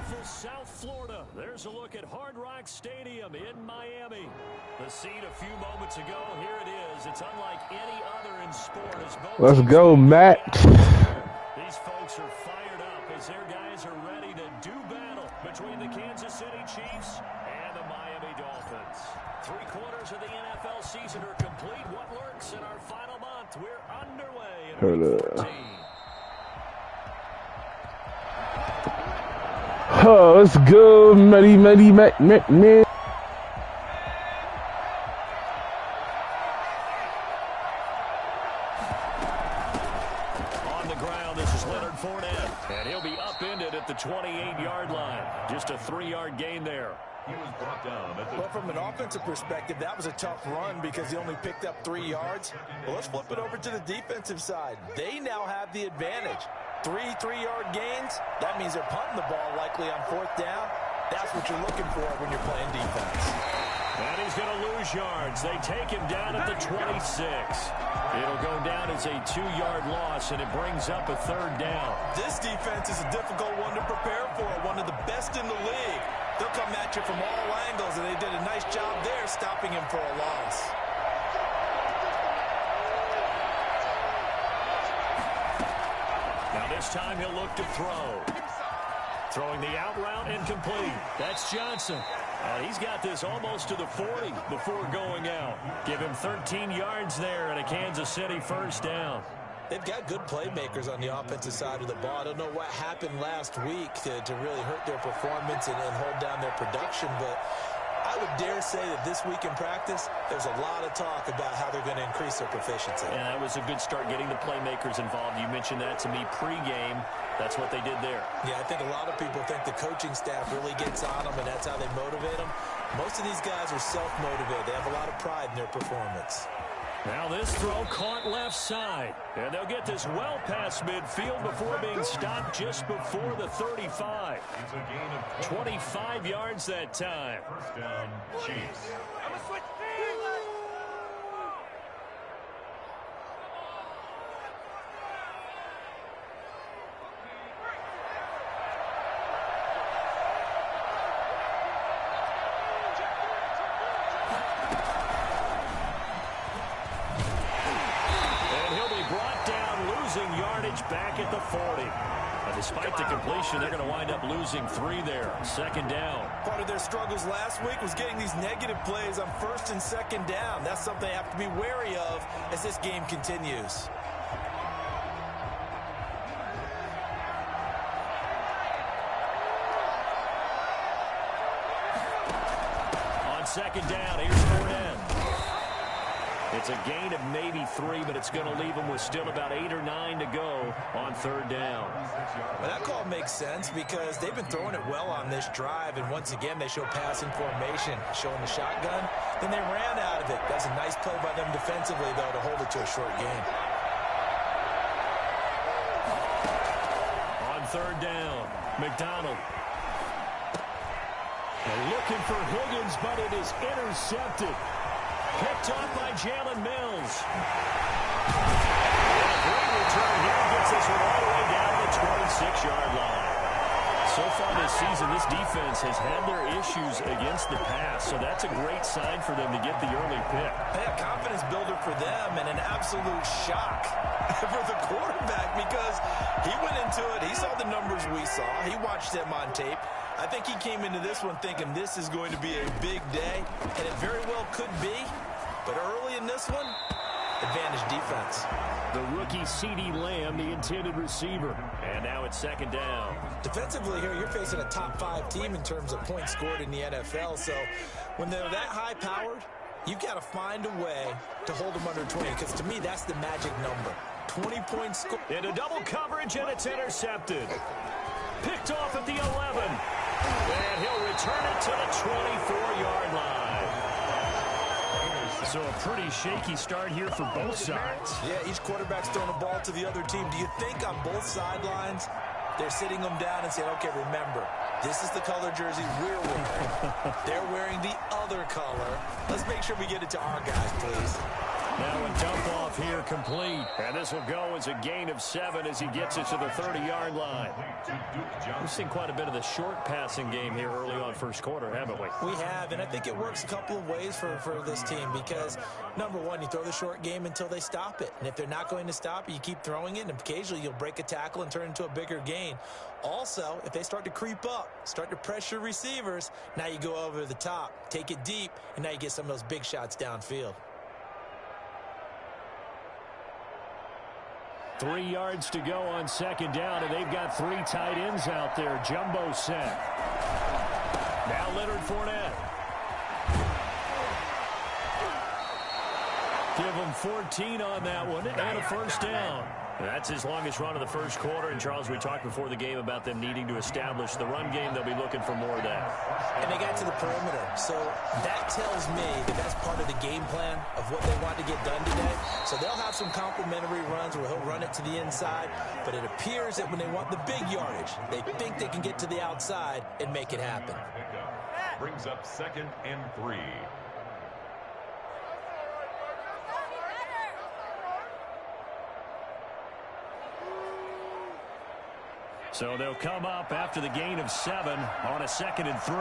beautiful South Florida. There's a look at Hard Rock Stadium in Miami. The scene a few moments ago, here it is. It's unlike any other in sport. Let's go, Matt. These folks are fired up as their guys are ready to do battle between the Kansas City Chiefs and the Miami Dolphins. 3 quarters of the NFL season are complete. What lurks in our final month? We're underway in week 14. Oh, let's go, Matty. On the ground, this is Leonard Fournette, and he'll be upended at the 28-yard line. Just a 3-yard gain there. He was brought down. Well, from an offensive perspective, that was a tough run because he only picked up 3 yards. Well, let's flip it over to the defensive side. They now have the advantage. 3 3-yard gains, that means they're punting the ball likely on 4th down. That's what you're looking for when you're playing defense. And he's going to lose yards. They take him down at the 26. It'll go down as a 2-yard loss, and it brings up a 3rd down. This defense is a difficult one to prepare for, one of the best in the league. They'll come at you from all angles, and they did a nice job there stopping him for a loss. Now this time he'll look to throw. Throwing the out route incomplete. That's Johnson. And he's got this almost to the 40 before going out. Give him 13 yards there and a Kansas City 1st down. They've got good playmakers on the offensive side of the ball. I don't know what happened last week to really hurt their performance and hold down their production, but I would dare say that this week in practice, there's a lot of talk about how they're going to increase their proficiency. And that was a good start getting the playmakers involved. You mentioned that to me pregame. That's what they did there. Yeah, I think a lot of people think the coaching staff really gets on them, and that's how they motivate them. Most of these guys are self-motivated. They have a lot of pride in their performance. Now this throw caught left side. And they'll get this well past midfield before being stopped just before the 35. 25 yards that time. 1st down, Chiefs. Back at the 40. Despite the completion, they're going to wind up losing 3 there. 2nd down. Part of their struggles last week was getting these negative plays on 1st and 2nd down. That's something they have to be wary of as this game continues. On 2nd down, here's Fournette. It's a gain of maybe 3, but it's going to leave them with still about 8 or 9 to go on 3rd down. Well, that call makes sense because they've been throwing it well on this drive, and once again they show passing formation, showing the shotgun. Then they ran out of it. That's a nice play by them defensively, though, to hold it to a short game. On 3rd down, McDonald. They're looking for Higgins, but it is intercepted. Picked off by Jalen Mills. Great return here. Gets this one all the way down the 26-yard line. So far this season, this defense has had their issues against the pass, so that's a great sign for them to get the early pick. Yeah, confidence builder for them and an absolute shock for the quarterback because he went into it. He saw the numbers we saw. He watched them on tape. I think he came into this one thinking this is going to be a big day, and it very well could be. But early in this one, advantage defense. The rookie CeeDee Lamb, the intended receiver. And now it's 2nd down. Defensively here, you're facing a top 5 team in terms of points scored in the NFL. So when they're that high-powered, you've got to find a way to hold them under 20, because to me, that's the magic number. 20 points scored. Into double coverage, and it's intercepted. Picked off at the 11. And he'll return it to the 24-yard line. So a pretty shaky start here for both sides. Yeah, each quarterback's throwing a ball to the other team. Do you think on both sidelines they're sitting them down and saying, okay, remember, this is the color jersey we're wearing. They're wearing the other color. Let's make sure we get it to our guys, please. Now a dump off here complete. And this will go as a gain of 7 as he gets it to the 30-yard line. We've seen quite a bit of the short passing game here early on first quarter, haven't we? We have, and I think it works a couple of ways for this team because, number one, you throw the short game until they stop it. And if they're not going to stop it, you keep throwing it, and occasionally you'll break a tackle and turn it into a bigger gain. Also, if they start to creep up, start to pressure receivers, now you go over the top, take it deep, and now you get some of those big shots downfield. 3 yards to go on second down, and they've got 3 tight ends out there. Jumbo set. Now Leonard Fournette. Give him 14 on that one, and a first down. That's his longest run of the first quarter. And, Charles, we talked before the game about them needing to establish the run game. They'll be looking for more of that. And they got to the perimeter. So that tells me that that's part of the game plan of what they want to get done today. So they'll have some complementary runs where he'll run it to the inside. But it appears that when they want the big yardage, they think they can get to the outside and make it happen. Brings up 2nd and 3. So they'll come up after the gain of 7 on a 2nd and 3.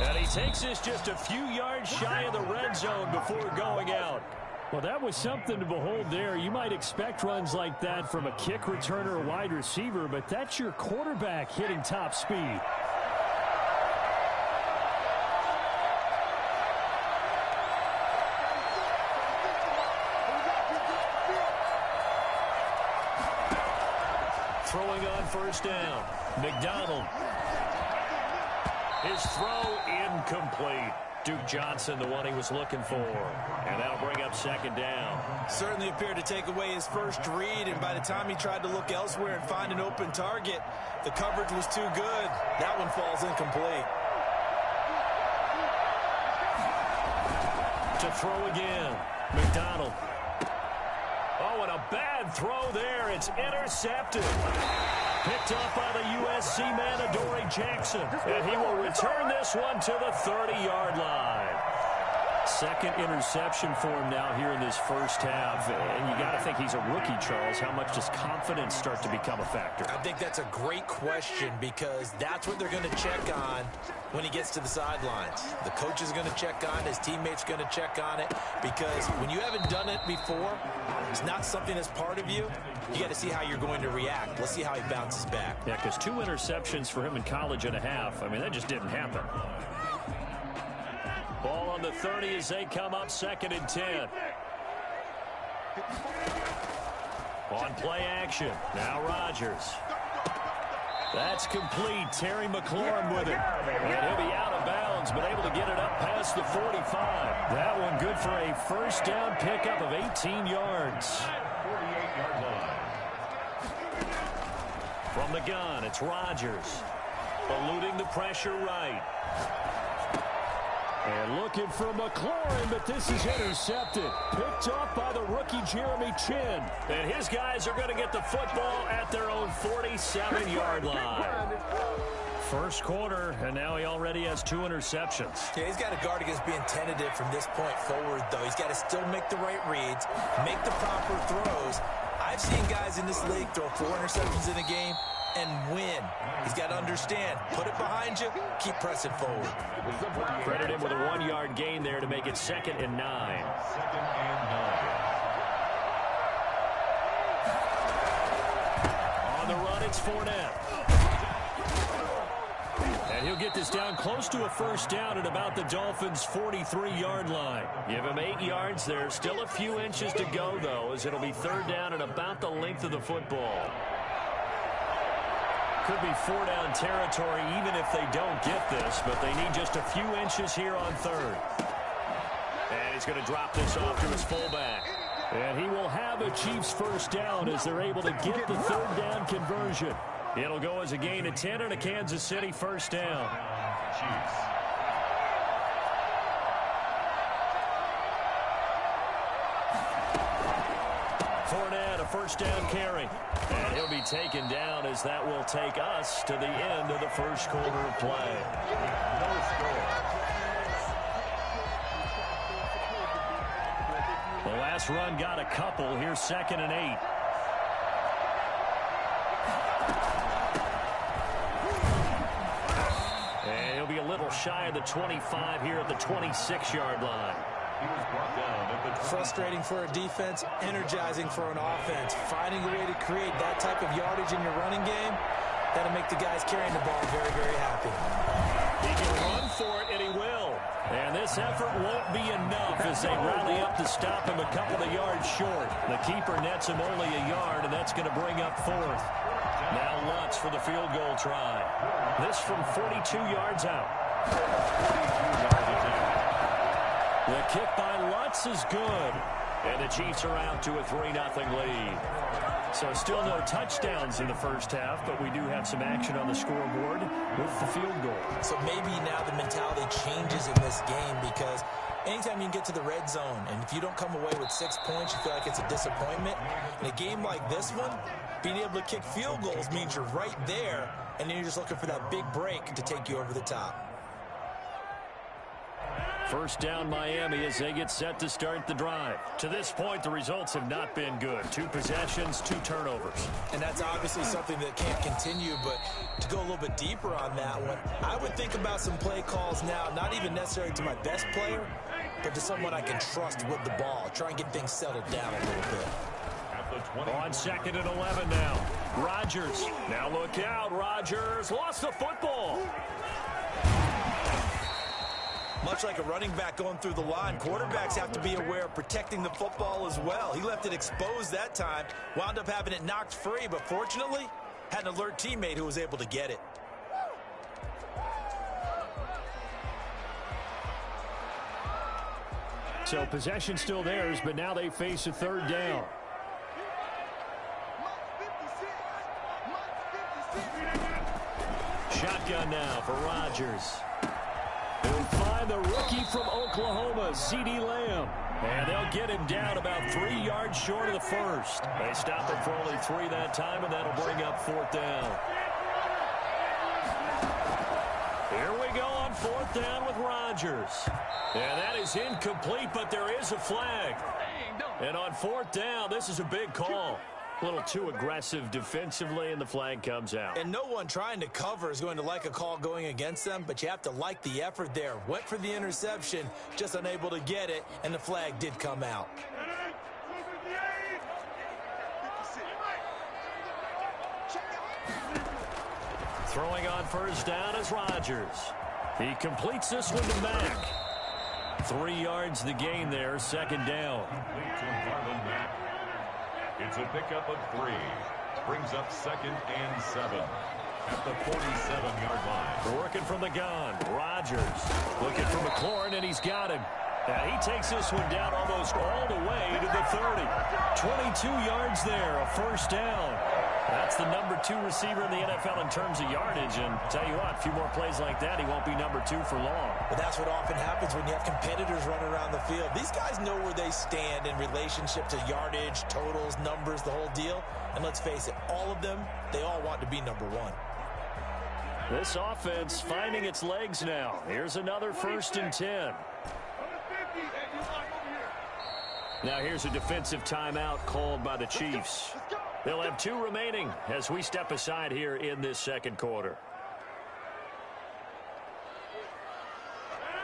And he takes this just a few yards shy of the red zone before going out. Well, that was something to behold there. You might expect runs like that from a kick returner or wide receiver, but that's your quarterback hitting top speed. Throwing on first down. McDonald. His throw incomplete. Duke Johnson, the one he was looking for. And that'll bring up second down. Certainly appeared to take away his first read, and by the time he tried to look elsewhere and find an open target, the coverage was too good. That one falls incomplete. To throw again. McDonald. Oh, and a bad throw there. It's intercepted. Picked up by the USC man, Adoree Jackson. And he will return this one to the 30-yard line. Second interception for him now here in this first half. And you got to think he's a rookie, Charles. How much does confidence start to become a factor? I think that's a great question because that's what they're going to check on when he gets to the sidelines. The coach is going to check on it. His teammates going to check on it because when you haven't done it before, it's not something that's part of you. You got to see how you're going to react. Let's see how he bounces back. Yeah, because 2 interceptions for him in college and a half. I mean, that just didn't happen. Ball on the 30 as they come up 2nd and 10. On play action. Now Rodgers. That's complete. Terry McLaurin with it. And he'll be out of bounds, but able to get it up past the 45. That one good for a first down pickup of 18 yards. 48-yard line. From the gun, it's Rodgers. Eluding the pressure right. And looking for McLaurin, but this is intercepted. Picked up by the rookie Jeremy Chin. And his guys are going to get the football at their own 47-yard line. First quarter, and now he already has 2 interceptions. Yeah, he's got to guard against being tentative from this point forward, though. He's got to still make the right reads, make the proper throws. I've seen guys in this league throw 4 interceptions in a game and win. He's got to understand, put it behind you, keep pressing forward. Credit him with a 1-yard gain there to make it 2nd and 9. 2nd and 9. On the run, it's Fournette. And he'll get this down close to a first down at about the Dolphins' 43-yard line. Give him 8 yards there. Still a few inches to go, though, as it'll be 3rd down and about the length of the football. Could be 4-down territory even if they don't get this, but they need just a few inches here on 3rd. And he's going to drop this off to his fullback. And he will have a Chiefs first down as they're able to get the 3rd down conversion. It'll go as a gain of 10 and a Kansas City first down. Chiefs. Fournette, a first down carry. And he'll be taken down as that will take us to the end of the first quarter of play. No score. The last run got a couple. Here's 2nd and 8. And he'll be a little shy of the 25 here at the 26-yard line. He was brought down at the Frustrating for a defense, energizing for an offense. Finding a way to create that type of yardage in your running game, that'll make the guys carrying the ball very, very happy. He can run for it, and he will. And this effort won't be enough as they rally up to stop him a couple of yards short. The keeper nets him only a yard, and that's going to bring up 4th. Now Lutz for the field goal try. This from 42 yards out. The kick by Lutz is good. And the Chiefs are out to a 3-0 lead. So still no touchdowns in the first half, but we do have some action on the scoreboard with the field goal. So maybe now the mentality changes in this game because anytime you can get to the red zone, and if you don't come away with 6 points, you feel like it's a disappointment. In a game like this one, being able to kick field goals means you're right there, and then you're just looking for that big break to take you over the top. First down Miami as they get set to start the drive. To this point, the results have not been good. 2 possessions, 2 turnovers. And that's obviously something that can't continue, but to go a little bit deeper on that one, I would think about some play calls now, not even necessarily to my best player, but to someone I can trust with the ball. Try and get things settled down a little bit. On 2nd and 11 now. Rodgers. Now look out, Rodgers. Lost the football. Much like a running back going through the line, quarterbacks have to be aware of protecting the football as well. He left it exposed that time, wound up having it knocked free, but fortunately, had an alert teammate who was able to get it. So possession still theirs, but now they face a 3rd down. Shotgun now for Rodgers. He'll find the rookie from Oklahoma, CeeDee Lamb. And they'll get him down about 3 yards short of the first. They stop him for only 3 that time, and that'll bring up 4th down. Here we go on 4th down with Rodgers. And that is incomplete, but there is a flag. And on 4th down, this is a big call. A little too aggressive defensively, and the flag comes out. And no one trying to cover is going to like a call going against them, but you have to like the effort there. Went for the interception, just unable to get it, and the flag did come out. Throwing on 1st down is Rodgers. He completes this one to Mack. 3 yards the gain there, 2nd down. It's a pickup of 3. Brings up 2nd and 7 at the 47-yard line. Working from the gun. Rodgers looking for McLaurin, and he's got him. Now he takes this one down almost all the way to the 30. 22 yards there, a 1st down. That's the number 2 receiver in the NFL in terms of yardage. And tell you what, a few more plays like that, he won't be number 2 for long. But that's what often happens when you have competitors running around the field. These guys know where they stand in relationship to yardage, totals, numbers, the whole deal. And let's face it, all of them, they all want to be number 1. This offense finding its legs now. Here's another 1st and 10. Now here's a defensive timeout called by the Chiefs. They'll have 2 remaining as we step aside here in this 2nd quarter.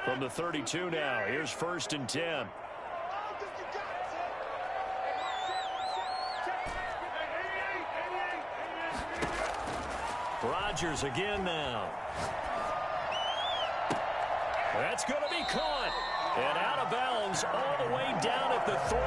From the 32 now, here's 1st and 10. Rodgers again now. That's going to be caught. And out of bounds all the way down at the 3.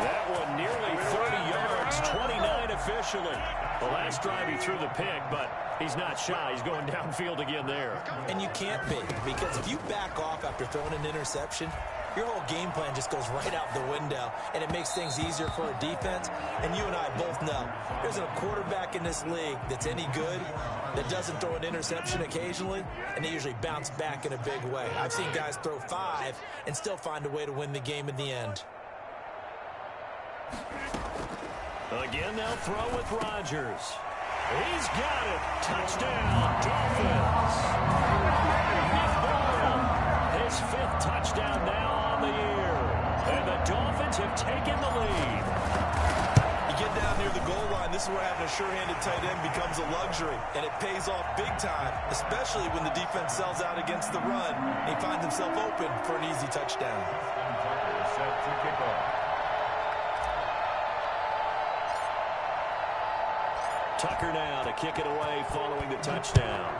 That one nearly 30 yards, 29 officially. The last drive he threw the pick, but he's not shy. He's going downfield again there. And you can't be, because if you back off after throwing an interception, your whole game plan just goes right out the window, and it makes things easier for a defense. And you and I both know there's a quarterback in this league that's any good that doesn't throw an interception occasionally, and they usually bounce back in a big way. I've seen guys throw 5 and still find a way to win the game in the end. Again, they'll throw with Rodgers. He's got it. Touchdown, Dolphins. His 5th touchdown now on the year. And the Dolphins have taken the lead. You get down near the goal line, this is where having a sure-handed tight end becomes a luxury. And it pays off big time, especially when the defense sells out against the run. He finds himself open for an easy touchdown. Set to kick off. Tucker now to kick it away following the touchdown.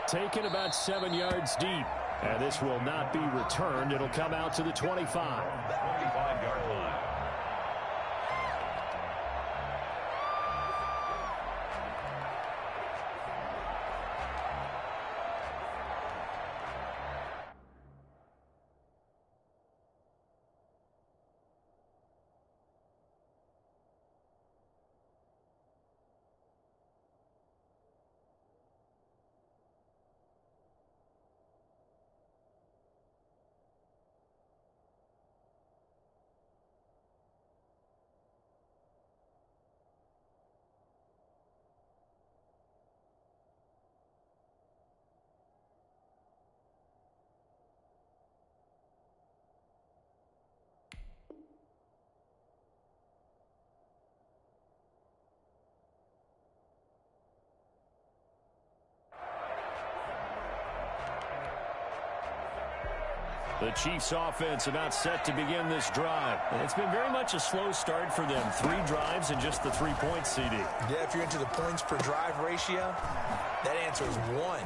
Taken about 7 yards deep. And this will not be returned. It'll come out to the 25. 25-yard line. The Chiefs offense about set to begin this drive. It's been very much a slow start for them. 3 drives and just the 3 points, CD. Yeah, if you're into the points per drive ratio, that answer is 1.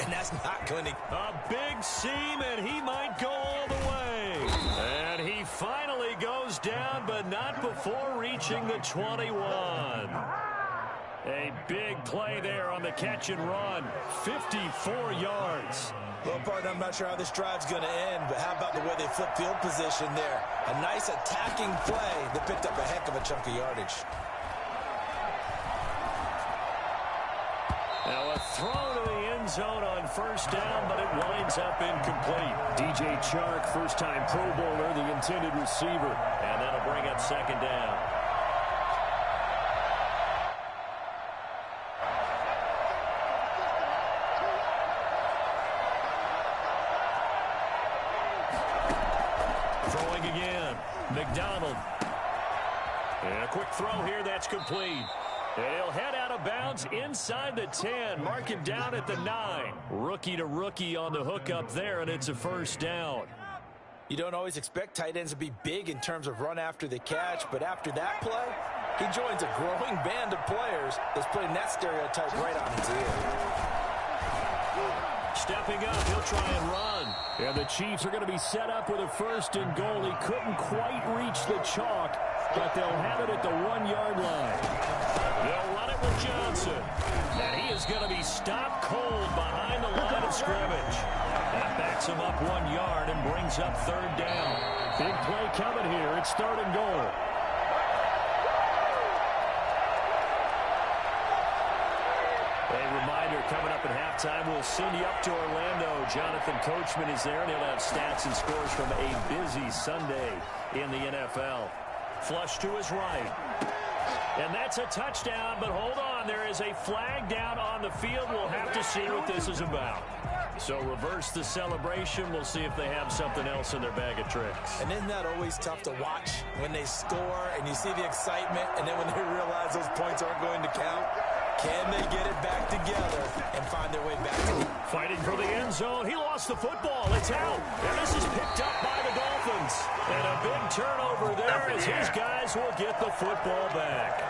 And that's not going to... A big seam, and he might go all the way. And he finally goes down, but not before reaching the 21. A big play there on the catch and run. 54 yards. Well, partner, I'm not sure how this drive's going to end, but how about the way they flip field position there? A nice attacking play that picked up a heck of a chunk of yardage. Now a throw to the end zone on first down, but it winds up incomplete. DJ Chark, first-time Pro Bowler, the intended receiver. And that'll bring up second down. Throwing again. McDonald. And a quick throw here, that's complete. He'll head out of bounds inside the 10. Mark him down at the 9. Rookie to rookie on the hookup there, and it's a first down. You don't always expect tight ends to be big in terms of run after the catch, but after that play, he joins a growing band of players that's putting that stereotype right on its ear. Stepping up, he'll try and run. And the Chiefs are going to be set up with a 1st and goal. He couldn't quite reach the chalk, but they'll have it at the 1-yard line. They'll run it with Johnson. And he is going to be stopped cold behind the line of scrimmage. That backs him up 1 yard and brings up 3rd down. Big play coming here. It's 3rd and goal. A reminder, coming up at halftime, we'll send you up to Orlando. Jonathan Coachman is there, and he'll have stats and scores from a busy Sunday in the NFL. Flush to his right. And that's a touchdown, but hold on. There is a flag down on the field. We'll have to see what this is about. So reverse the celebration. We'll see if they have something else in their bag of tricks. And isn't that always tough to watch when they score and you see the excitement, and then when they realize those points aren't going to count? Can they get it back together and find their way back to the... Fighting for the end zone. He lost the football. It's out. And this is picked up by the Dolphins. And a big turnover there as his guys will get the football back.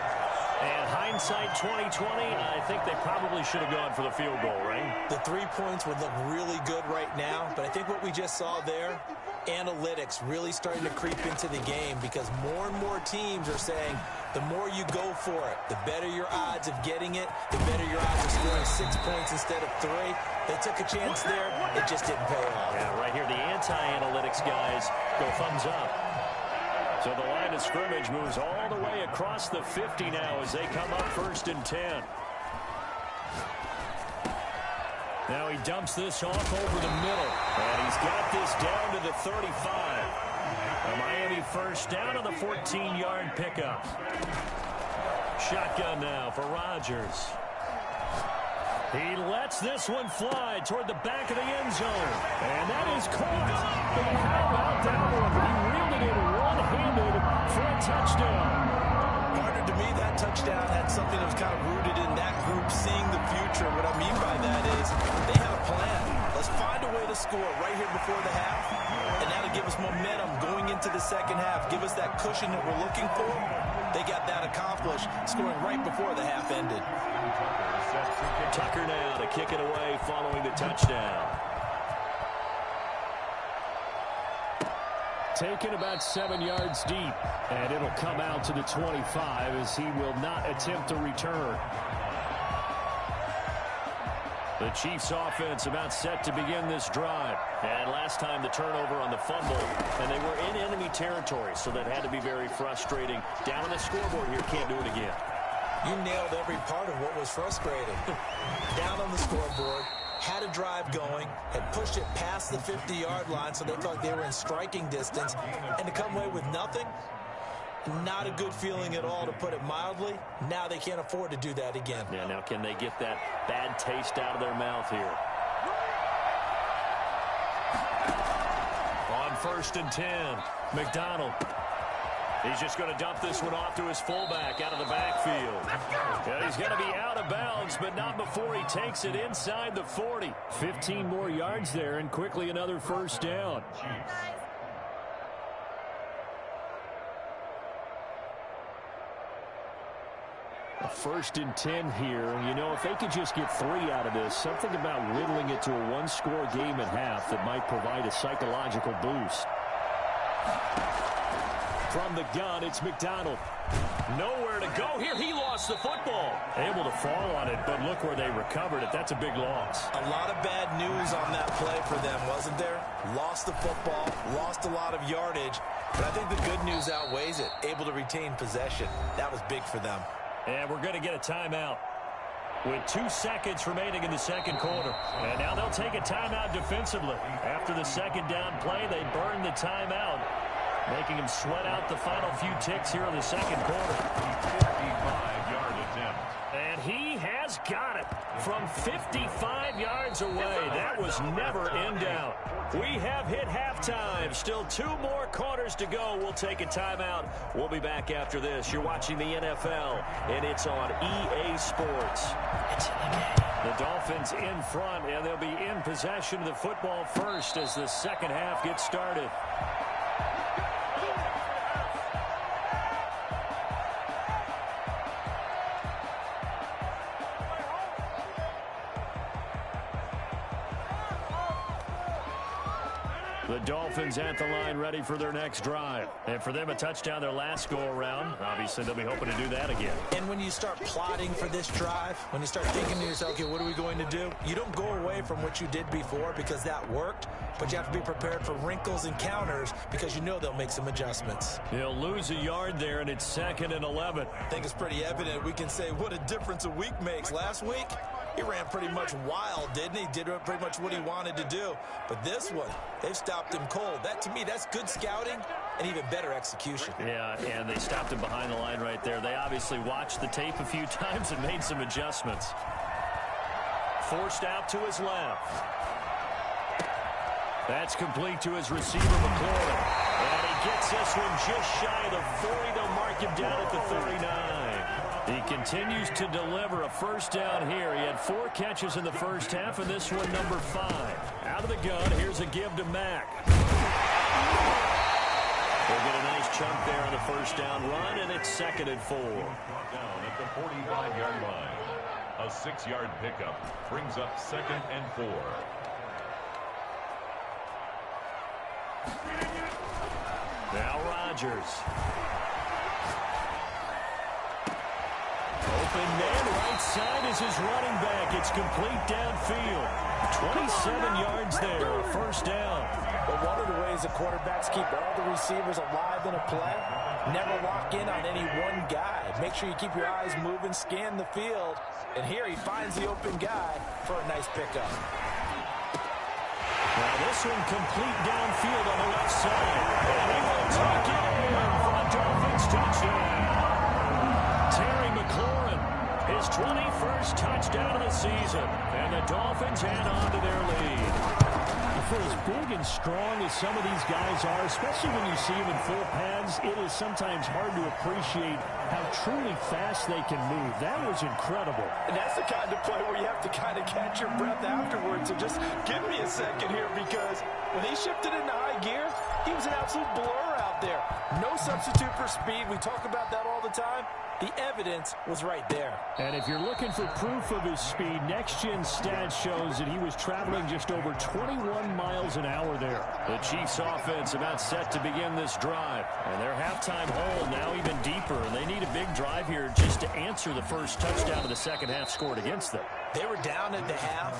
And hindsight 2020, I think they probably should have gone for the field goal, right? The 3 points would look really good right now, but I think what we just saw there, analytics really starting to creep into the game because more and more teams are saying the more you go for it, the better your odds of getting it, the better your odds of scoring 6 points instead of 3. They took a chance there. It just didn't pay off. Yeah, right here, the anti-analytics guys go thumbs up. So the line of scrimmage moves all the way across the 50 now as they come up 1st and 10. Now he dumps this off over the middle. And he's got this down to the 35. A Miami first down on the 14-yard pickup. Shotgun now for Rodgers. He lets this one fly toward the back of the end zone. And that is caught. But how about that one? He reeled it in one-handed for a touchdown. Partner, to me, that touchdown had something that was kind of rooted in that group seeing the future. What I mean by that is they had a plan. Let's find a way to score right here before the half. And that'll give us momentum going into the second half. Give us that cushion that we're looking for. They got that accomplished, scoring right before the half ended. Tucker now to kick it away following the touchdown. Taken about 7 yards deep, and it'll come out to the 25 as he will not attempt a return. The Chiefs offense about set to begin this drive. And last time the turnover on the fumble, and they were in enemy territory, so that had to be very frustrating. Down on the scoreboard here, can't do it again. You nailed every part of what was frustrating. Down on the scoreboard, had a drive going, had pushed it past the 50-yard line so they felt like they were in striking distance, and to come away with nothing, not a good feeling at all, to put it mildly. Now they can't afford to do that again. Yeah, now can they get that bad taste out of their mouth here? On 1st and 10, McDonald. He's just going to dump this one off to his fullback out of the backfield. Yeah, he's going to be out of bounds, but not before he takes it inside the 40. 15 more yards there, and quickly another first down. A 1st and 10 here. You know, if they could just get 3 out of this, something about whittling it to a one-score game at half that might provide a psychological boost. From the gun, it's McDonald. Nowhere to go here. He lost the football. Able to fall on it, but look where they recovered it. That's a big loss. A lot of bad news on that play for them, wasn't there? Lost the football, lost a lot of yardage, but I think the good news outweighs it. Able to retain possession. That was big for them. And we're going to get a timeout with 2 seconds remaining in the second quarter. And now they'll take a timeout defensively. After the second down play, they burn the timeout, making him sweat out the final few ticks here in the second quarter. 55-yard attempt. And he has got it from 55 yards away. That was never in doubt. We have hit halftime. Still 2 more quarters to go. We'll take a timeout. We'll be back after this. You're watching the NFL, and it's on EA Sports. It's in the game. The Dolphins in front, and they'll be in possession of the football first as the second half gets started. The Dolphins at the line ready for their next drive. And for them, a touchdown their last go-around. Obviously, they'll be hoping to do that again. And when you start plotting for this drive, when you start thinking to yourself, okay, what are we going to do? You don't go away from what you did before because that worked, but you have to be prepared for wrinkles and counters because you know they'll make some adjustments. He'll lose a yard there, and it's 2nd and 11. I think it's pretty evident. We can say what a difference a week makes. Last week, he ran pretty much wild, didn't he? Did pretty much what he wanted to do. But this one, they've stopped him cold. That, to me, that's good scouting and even better execution. Yeah, and they stopped him behind the line right there. They obviously watched the tape a few times and made some adjustments. Forced out to his left. That's complete to his receiver, McLaurin. And he gets this one just shy of the 40. They'll mark him down at the 39. He continues to deliver a first down here. He had 4 catches in the first half, and this one number 5. Out of the gun, here's a give to Mack. They'll get a nice chunk there on the first down run, and it's 2nd and 4. Down at the 45-yard line. A 6-yard pickup brings up 2nd and 4. Now Rodgers. Open man, right side is his running back. It's complete downfield. 27 yards there, a first down. But one of the ways the quarterbacks keep all the receivers alive in a play, never lock in on any one guy. Make sure you keep your eyes moving, scan the field. And here he finds the open guy for a nice pickup. Now this this one complete downfield on the left side. And he will tuck it in for a Dolphins touchdown. Terry McLaurin, his 21st touchdown of the season. And the Dolphins add on to their lead. For as big and strong as some of these guys are, especially when you see them in full pads, it is sometimes hard to appreciate how truly fast they can move. That was incredible. And that's the kind of play where you have to kind of catch your breath afterwards. So just give me a second here, because when he shifted into high gear, he was an absolute blur out there. No substitute for speed. We talk about that all the time. The evidence was right there. And if you're looking for proof of his speed, next-gen stats shows that he was traveling just over 21 miles an hour there. The Chiefs offense about set to begin this drive. And their halftime hole now even deeper. And they need a big drive here just to answer the first touchdown of the second half scored against them. They were down at the half.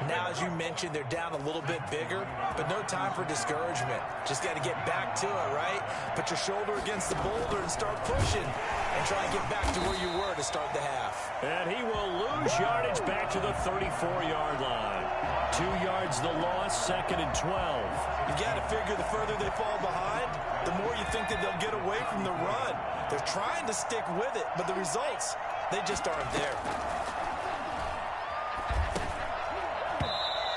Now, as you mentioned, they're down a little bit bigger, but no time for discouragement. Just got to get back to it, right? Put your shoulder against the boulder and start pushing, and try and get back to where you were to start the half. And he will lose yardage back to the 34-yard line. 2 yards the loss, 2nd and 12. You got to figure the further they fall behind, the more you think that they'll get away from the run. They're trying to stick with it, but the results, they just aren't there.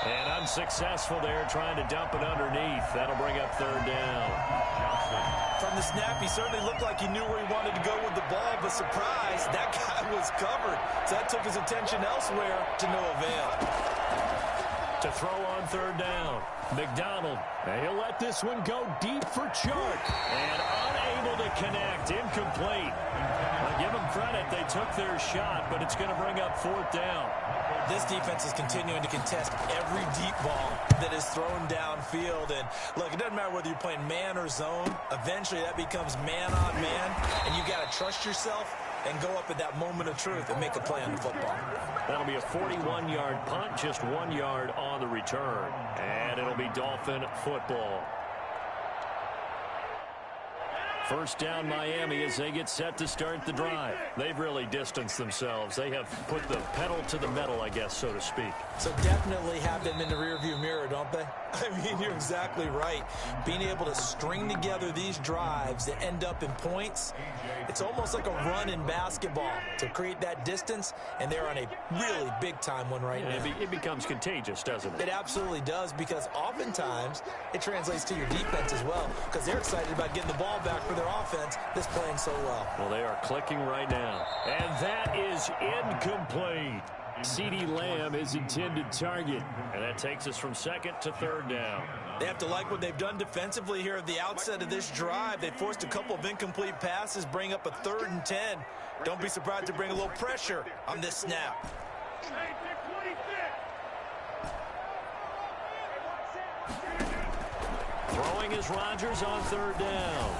And unsuccessful there, trying to dump it underneath. That'll bring up 3rd down. From the snap, he certainly looked like he knew where he wanted to go with the ball, but surprise, that guy was covered. So that took his attention elsewhere to no avail. To throw on 3rd down, McDonald. And he'll let this one go deep for Chark. And unable to connect, incomplete. I'll give them credit, they took their shot, but it's going to bring up 4th down. This defense is continuing to contest every deep ball that is thrown downfield. And look, it doesn't matter whether you're playing man or zone. Eventually, that becomes man on man. And you got to trust yourself and go up at that moment of truth and make a play on the football. That'll be a 41-yard punt, just 1 yard on the return. And it'll be Dolphin football. First down, Miami, as they get set to start the drive. They've really distanced themselves. They have put the pedal to the metal, I guess, so to speak. So definitely have them in the rearview mirror, don't they? I mean, you're exactly right. Being able to string together these drives that end up in points, it's almost like a run in basketball to create that distance, and they're on a really big-time one right now. It becomes contagious, doesn't it? It absolutely does, because oftentimes it translates to your defense as well, because they're excited about getting the ball back for their offense that's playing so well. Well, they are clicking right now. And that is incomplete. CeeDee Lamb is intended target. And that takes us from 2nd to 3rd down. They have to like what they've done defensively here at the outset of this drive. They forced a couple of incomplete passes, bring up a 3rd and 10. Don't be surprised to bring a little pressure on this snap. Throwing is Rodgers on 3rd down.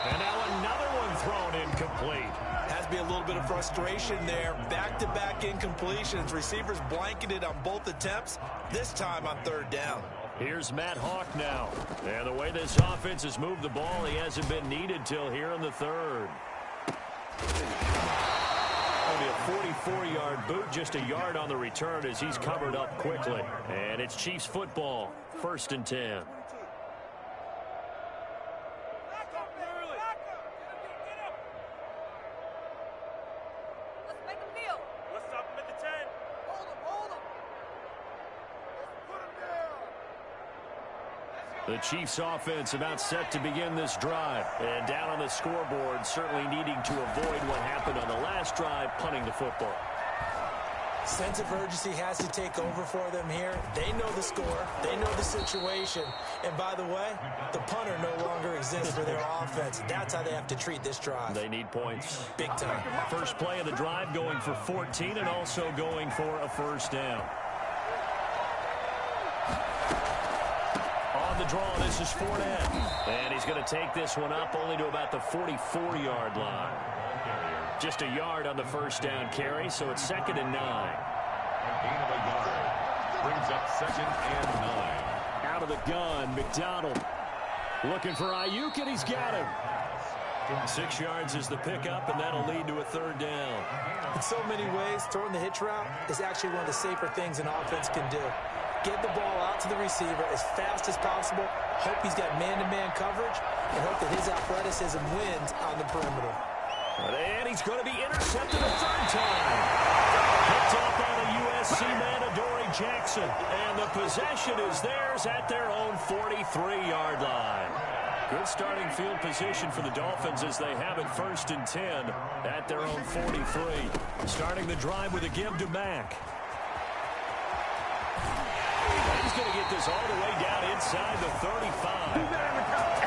And now another one thrown incomplete. Has to be a little bit of frustration there. Back-to-back incompletions. Receivers blanketed on both attempts, this time on 3rd down. Here's Matt Hawk now. And the way this offense has moved the ball, he hasn't been needed till here in the 3rd. That'll be a 44-yard boot, just a yard on the return as he's covered up quickly. And it's Chiefs football, 1st and 10. The Chiefs offense about set to begin this drive. And down on the scoreboard, certainly needing to avoid what happened on the last drive, punting the football. Sense of urgency has to take over for them here. They know the score. They know the situation. And by the way, the punter no longer exists for their offense. That's how they have to treat this drive. They need points. Big time. First play of the drive going for 14 and also going for a 1st down. On the draw, this is Fournette. And he's going to take this one up only to about the 44-yard line. Just a yard on the 1st down carry, so it's 2nd and 9. Gain of a yard. Brings up 2nd and 9. Out of the gun, McDonald. Looking for Ayuk, and he's got him. 6 yards is the pickup, and that'll lead to a 3rd down. In so many ways, throwing the hitch route is actually one of the safer things an offense can do. Get the ball out to the receiver as fast as possible. Hope he's got man-to-man coverage, and hope that his athleticism wins on the perimeter. And he's going to be intercepted a third time. Picked off by the USC man, Adoree Jackson. And the possession is theirs at their own 43-yard line. Good starting field position for the Dolphins as they have it 1st and 10 at their own 43. Starting the drive with a give to Mack. He's going to get this all the way down inside the 35.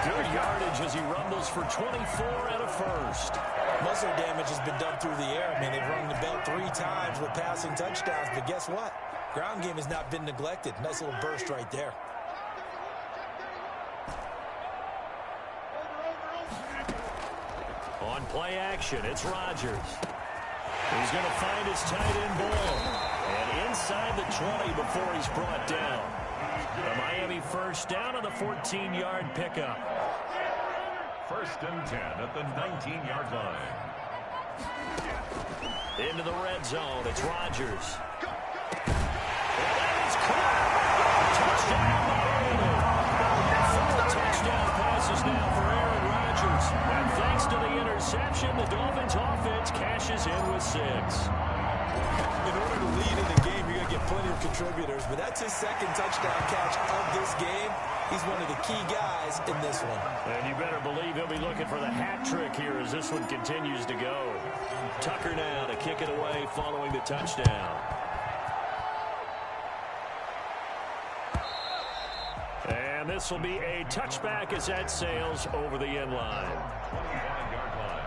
Good yardage as he rumbles for 24 and a first. Most of their damage has been done through the air. I mean, they've rung the bell 3 times with passing touchdowns, but guess what? Ground game has not been neglected. Nice little burst right there. On play action, it's Rodgers. He's going to find his tight end ball. And inside the 20 before he's brought down. The Miami first down on the 14-yard pickup. 1st and 10 at the 19-yard line. Into the red zone, it's Rodgers. And that is caught. Touchdown, Miami. 4 touchdown passes now for Aaron Rodgers. And thanks to the interception, the Dolphins offense cashes in with 6. In order to lead in the game, you're going to get plenty of contributors, but that's his 2nd touchdown catch of this game. He's one of the key guys in this one. And you better believe he'll be looking for the hat trick here as this one continues to go. Tucker now to kick it away following the touchdown. And this will be a touchback as that sails over the end line. 21-yard line.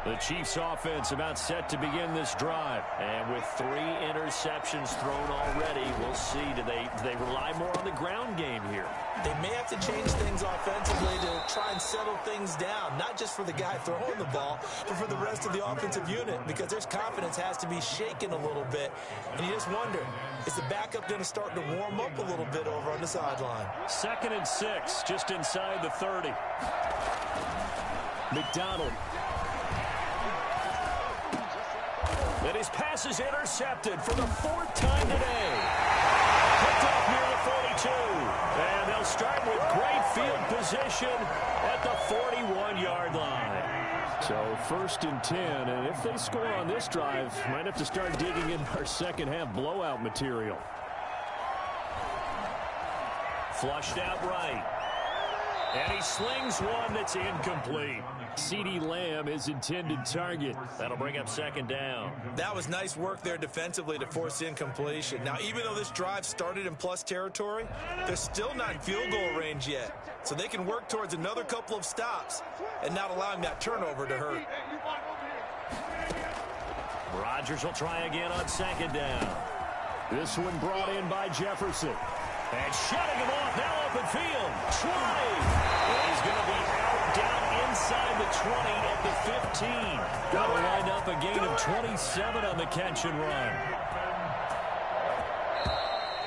The Chiefs offense about set to begin this drive. And with 3 interceptions thrown already, we'll see. Do they rely more on the ground game here? They may have to change things offensively to try and settle things down, not just for the guy throwing the ball, but for the rest of the offensive unit, because their confidence has to be shaken a little bit. And you just wonder, is the backup going to start to warm up a little bit over on the sideline? 2nd and 6, just inside the 30. McDonald. And his pass is intercepted for the 4th time today. Picked off near the 42. And they'll start with great field position at the 41-yard line. So 1st and 10, and if they score on this drive, might have to start digging in our second-half blowout material. Flushed out right. And he slings one that's incomplete. CeeDee Lamb is intended target. That'll bring up 2nd down. That was nice work there defensively to force incompletion. Now, even though this drive started in plus territory, they're still not in field goal range yet. So they can work towards another couple of stops and not allowing that turnover to hurt. Rodgers will try again on 2nd down. This one brought in by Jefferson. And shutting him off now open field. 20. And he's going to be out down inside the 20 at the 15. Got to wind up a gain of 27 on the catch and run.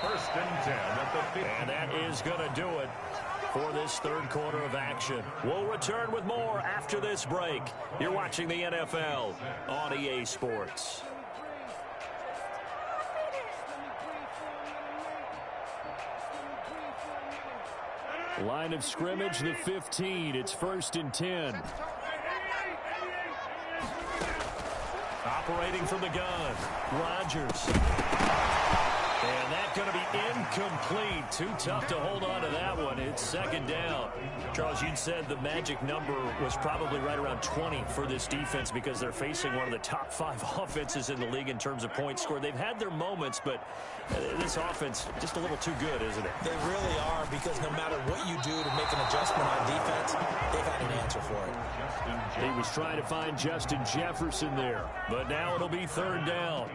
1st and 10 at the 15. And that is going to do it for this 3rd quarter of action. We'll return with more after this break. You're watching the NFL on EA Sports. Line of scrimmage, the 15. It's 1st and 10. Operating from the gun, Rodgers. And that's going to be incomplete. Too tough to hold on to that one. It's 2nd down. Charles, you said the magic number was probably right around 20 for this defense because they're facing one of the top 5 offenses in the league in terms of points scored. They've had their moments, but this offense just a little too good, isn't it? They really are, because no matter what you do to make an adjustment on defense, they've had an answer for it. He was trying to find Justin Jefferson there, but now it'll be 3rd down.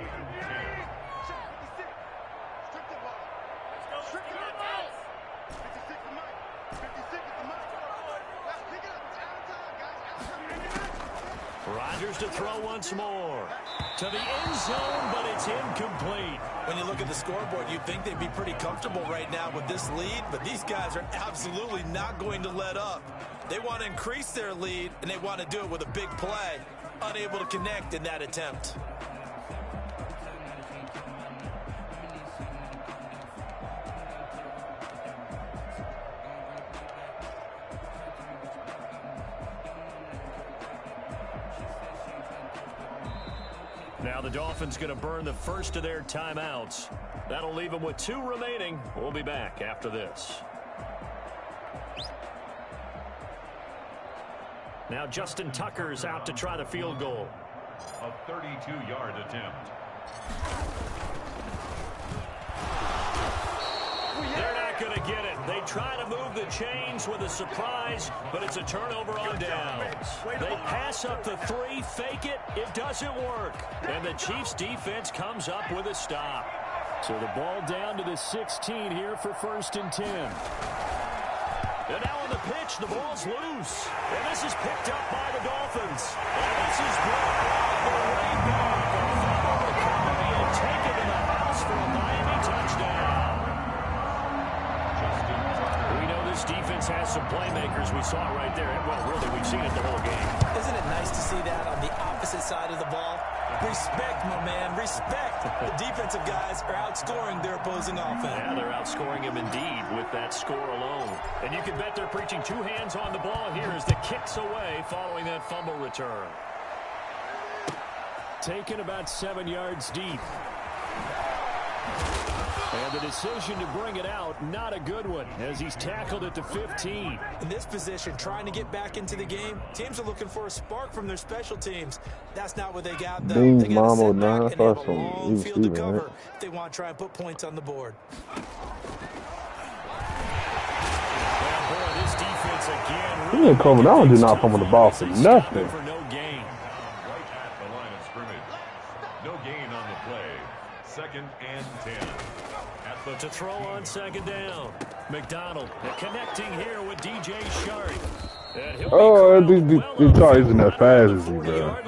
Rodgers to throw once more. To the end zone, but it's incomplete. When you look at the scoreboard, you'd think they'd be pretty comfortable right now with this lead, but these guys are absolutely not going to let up. They want to increase their lead, and they want to do it with a big play. Unable to connect in that attempt. Now the Dolphins going to burn the first of their timeouts. That'll leave them with 2 remaining. We'll be back after this. Now Justin Tucker's out to try the field goal. A 32-yard attempt. They're not going to get it. They try to move the chains with a surprise, but it's a turnover on downs. They pass up the 3, fake it. It doesn't work. And the Chiefs defense comes up with a stop. So the ball down to the 16 here for 1st and 10. And now on the pitch, the ball's loose. And this is picked up by the Dolphins. And this is brought all the way back. A fumble recovery and taken to the house for a Miami touchdown. We know this defense has some playmakers. We saw it right there. Well, really, we've seen it the whole game. Isn't it nice to see that on the opposite side of the ball? Respect, my man, respect. The defensive guys are outscoring their opposing offense. Yeah, they're outscoring him indeed with that score alone. And you can bet they're preaching 2 hands on the ball here as the kick's away following that fumble return. Taken about 7 yards deep. And the decision to bring it out, not a good one, as he's tackled at the 15. In this position, trying to get back into the game, teams are looking for a spark from their special teams. That's not what they got, though. They got to sit back and have a long field to cover if they want to try and put points on the board. Well, boy, this defense again. He didn't come down, did not fumble the ball for nothing. For no gain. Right at the line of scrimmage. No gain on the play. 2nd and 10. To throw on 2nd down. McDonald connecting here with DJ Shark. This car isn't as fast as he does.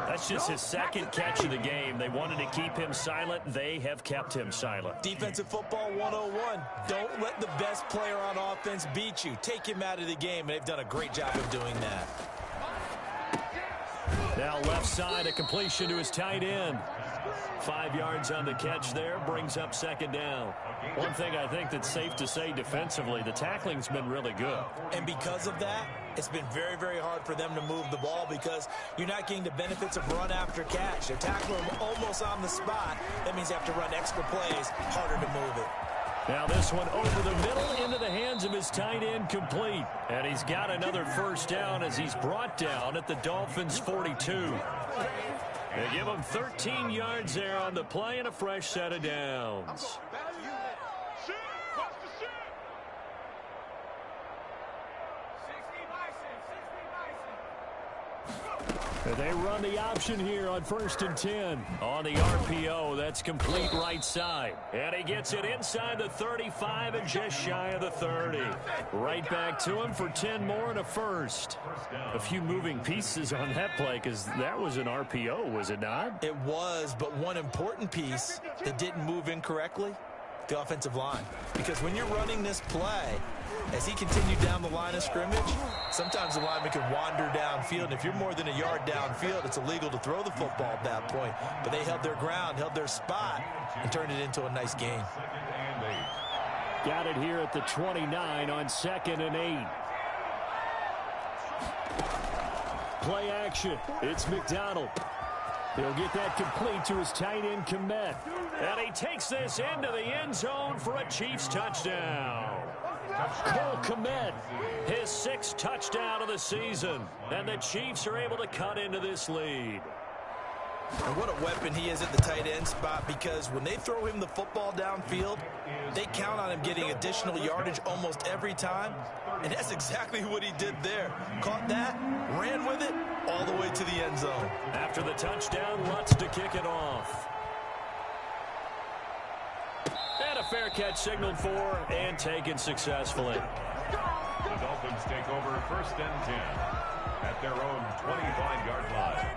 That's just his 2nd catch of the game. They wanted to keep him silent. They have kept him silent. Defensive football 101. Don't let the best player on offense beat you. Take him out of the game, and they've done a great job of doing that. Now left side, a completion to his tight end. 5 yards on the catch there, brings up 2nd down. One thing I think that's safe to say defensively, the tackling's been really good. And because of that, it's been very, very hard for them to move the ball because you're not getting the benefits of run after catch. They're tackling them almost on the spot. That means they have to run extra plays, harder to move it. Now this one over the middle into the hands of his tight end, complete. And he's got another 1st down as he's brought down at the Dolphins' 42. They give him 13 yards there on the play and a fresh set of downs. They run the option here on 1st and 10. On the RPO, that's complete right side. And he gets it inside the 35 and just shy of the 30. Right back to him for 10 more and a 1st. A few moving pieces on that play because that was an RPO, was it not? It was, but one important piece that didn't move incorrectly, the offensive line. Because when you're running this play, as he continued down the line of scrimmage, sometimes the lineman can wander downfield. And if you're more than a yard downfield, it's illegal to throw the football at that point. But they held their ground, held their spot, and turned it into a nice gain. Got it here at the 29 on 2nd and 8. Play action. It's McDonald. He'll get that complete to his tight end, Komet. And he takes this into the end zone for a Chiefs touchdown. Cole Komet, his 6th touchdown of the season. And the Chiefs are able to cut into this lead. And what a weapon he is at the tight end spot, because when they throw him the football downfield, they count on him getting additional yardage almost every time. And that's exactly what he did there. Caught that, ran with it, all the way to the end zone. After the touchdown, Lutz to kick it off. And a fair catch signaled for and taken successfully. The Dolphins take over 1st and 10 at their own 25-yard line.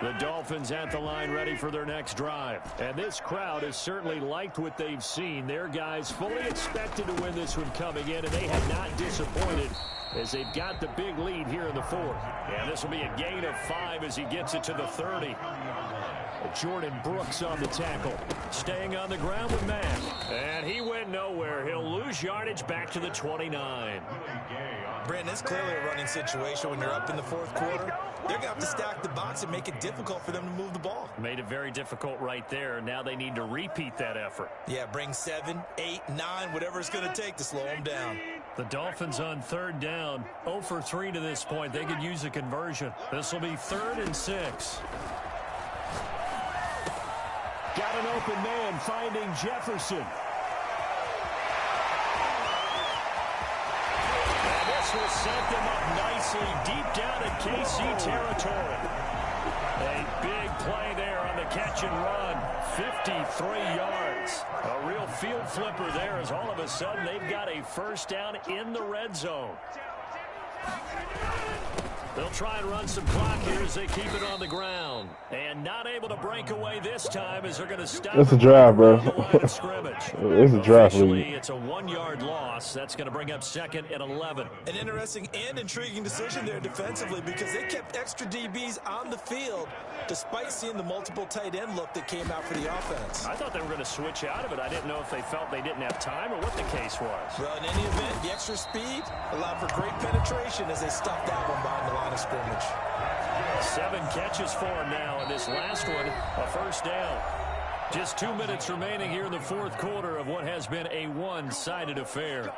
The Dolphins at the line ready for their next drive. And this crowd has certainly liked what they've seen. Their guys fully expected to win this one coming in, and they have not disappointed as they've got the big lead here in the 4th. And this will be a gain of 5 as he gets it to the 30. Jordan Brooks on the tackle. Staying on the ground with Mack. And he went nowhere. He'll lose yardage back to the 29. Willie Gay on Brandon, it's clearly a running situation when you're up in the fourth quarter. They're going to have to stack the box and make it difficult for them to move the ball. Made it very difficult right there. Now they need to repeat that effort. Yeah, bring 7, 8, 9, whatever it's going to take to slow them down. The Dolphins on third down. 0 for 3 to this point. They could use a conversion. This will be 3rd and 6. Got an open man finding Jefferson. This will set them up nicely deep down in KC territory. A big play there on the catch and run. 53 yards. A real field flipper there as all of a sudden they've got a first down in the red zone. They'll try and run some clock here as they keep it on the ground. And not able to break away this time as they're going to stop. It's a drive, bro. It's a drive lead. It's a 1-yard loss. That's going to bring up 2nd and 11. An interesting and intriguing decision there defensively because they kept extra DBs on the field despite seeing the multiple tight end look that came out for the offense. I thought they were going to switch out of it. I didn't know if they felt they didn't have time or what the case was. Well, in any event, the extra speed allowed for great penetration as they stuffed that one behind the line of scrimmage. 7 catches for him now, and this last one, a first down. Just 2 minutes remaining here in the fourth quarter of what has been a one-sided affair.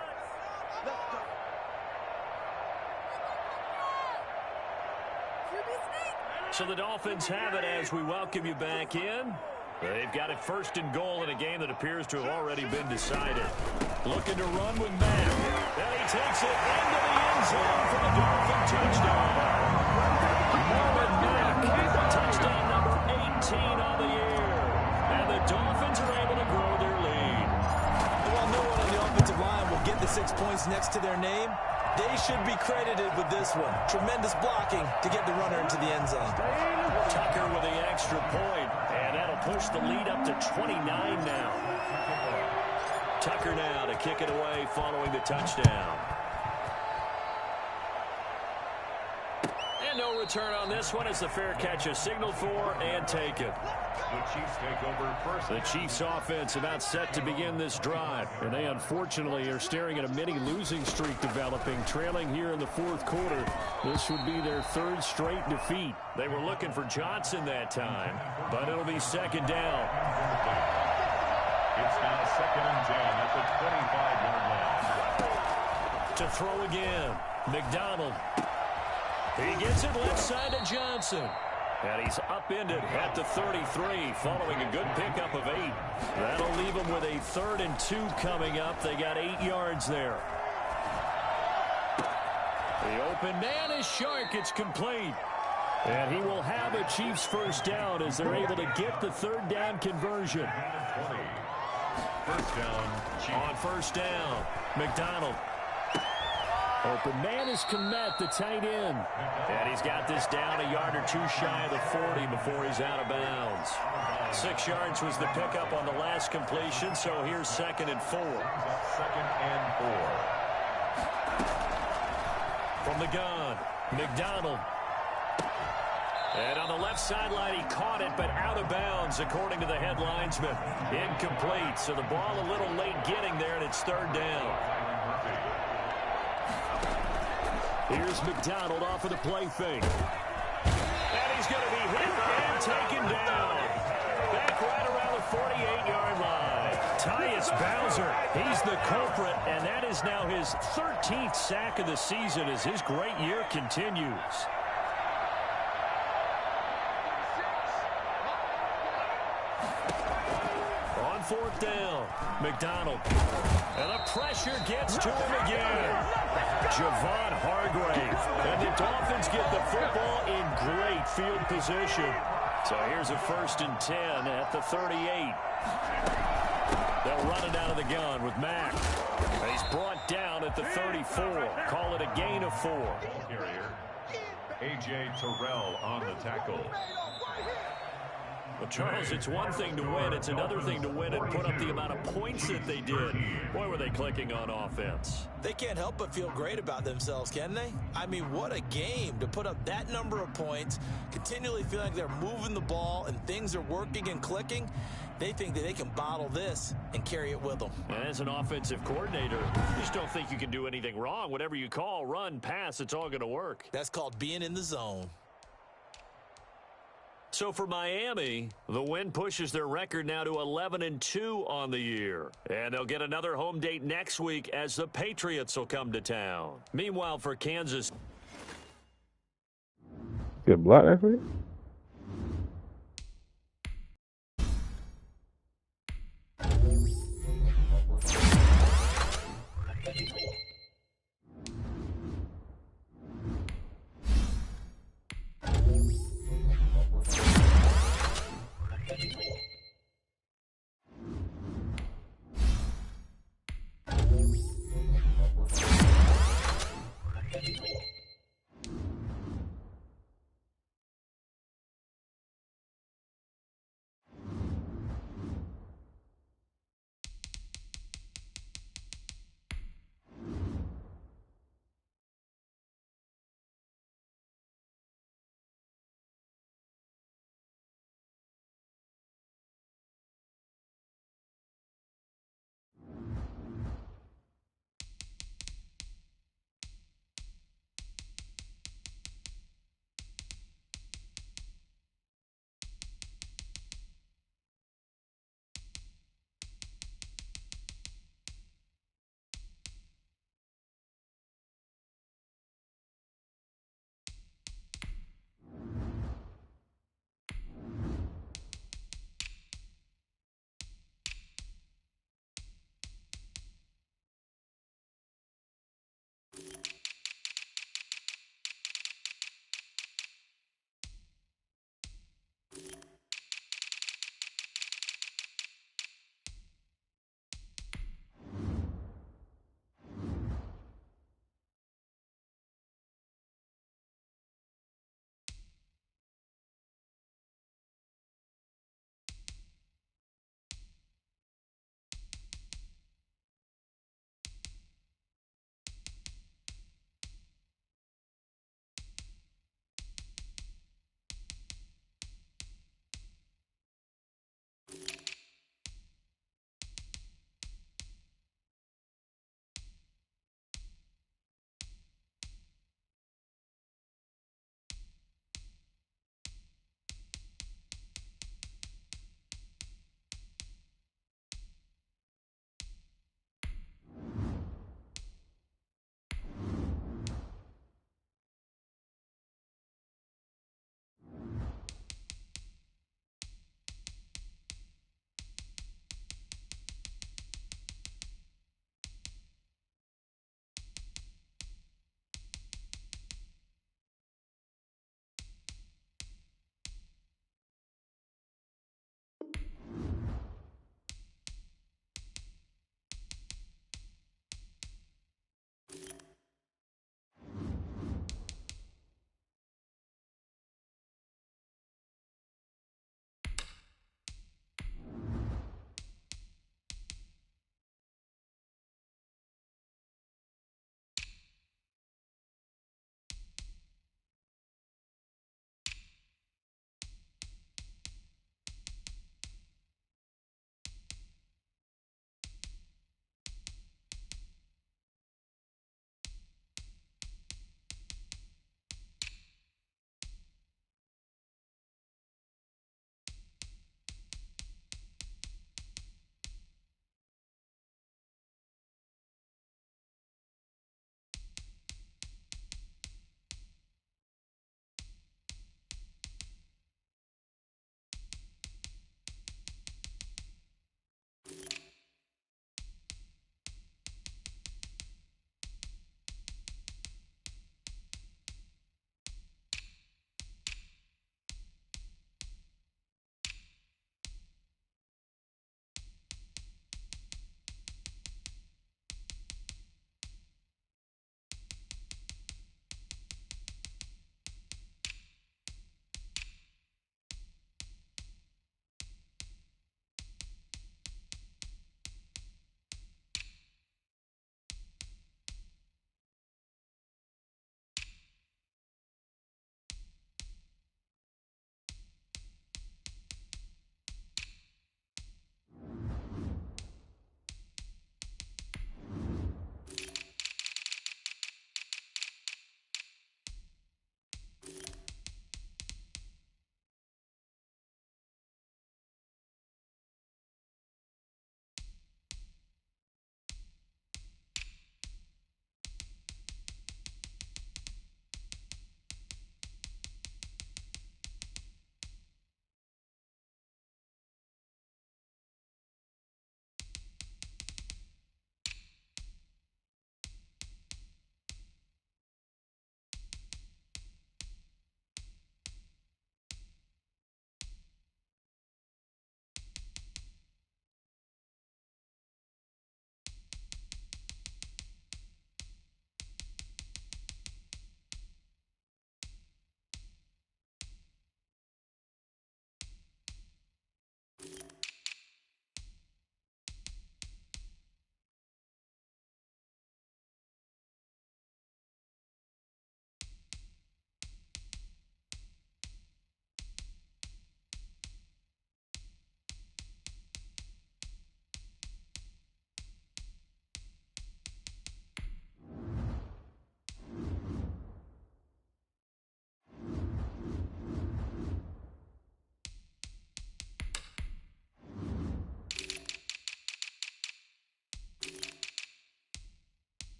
So the Dolphins have it as we welcome you back in. They've got it 1st and goal in a game that appears to have already been decided. Looking to run with Matt. And he takes it into the end zone for the Dolphin touchdown. Marvin Mack, touchdown number 18 on the year. And the Dolphins are able to grow their lead. While no one on the offensive line will get the 6 points next to their name, they should be credited with this one. Tremendous blocking to get the runner into the end zone. Tucker with the extra point, and that'll push the lead up to 29 now. Tucker now to kick it away following the touchdown. And no return on this one as the fair catch is signaled for and taken. The Chiefs take over first. The Chiefs offense about set to begin this drive. And they unfortunately are staring at a mini losing streak developing, trailing here in the fourth quarter. This would be their 3rd straight defeat. They were looking for Johnson that time, but it'll be 2nd down. It's now 2nd and 10 at the 25-yard line. To throw again, McDonald. He gets it left side to Johnson. And he's upended at the 33 following a good pickup of 8. That'll leave them with a 3rd and 2 coming up. They got 8 yards there. The open man is Shark. It's complete. And he will have a Chiefs first down as they're able to get the 3rd down conversion. 20. First down. Chiefs. On first down, McDonald. Open man is Komet, the tight end. And he's got this down a yard or 2 shy of the 40 before he's out of bounds. 6 yards was the pickup on the last completion, so here's 2nd and 4. 2nd and 4. From the gun, McDonald. And on the left sideline, he caught it, but out of bounds, according to the head linesman. Incomplete, so the ball a little late getting there, and it's 3rd down. Here's McDonald off of the play fake. And he's going to be hit and taken down. Back right around the 48-yard line. Tyus Bowser, he's the culprit, and that is now his 13th sack of the season as his great year continues. On 4th down, McDonald. And the pressure gets to him again. Javon Hargrave. And the Dolphins get the football in great field position. So here's a 1st and 10 at the 38. They'll run it out of the gun with Mack. And he's brought down at the 34. Call it a gain of 4. Carrier. A.J. Terrell on the tackle. Well, Charles, it's one thing to win. It's another thing to win and put up the amount of points that they did. Boy, were they clicking on offense. They can't help but feel great about themselves, can they? I mean, what a game to put up that number of points, continually feeling like they're moving the ball and things are working and clicking. They think that they can bottle this and carry it with them. And as an offensive coordinator, you just don't think you can do anything wrong. Whatever you call, run, pass, it's all going to work. That's called being in the zone. So for Miami, the win pushes their record now to 11-2 on the year. And they'll get another home date next week as the Patriots will come to town. Meanwhile, for Kansas... Get blocked next week?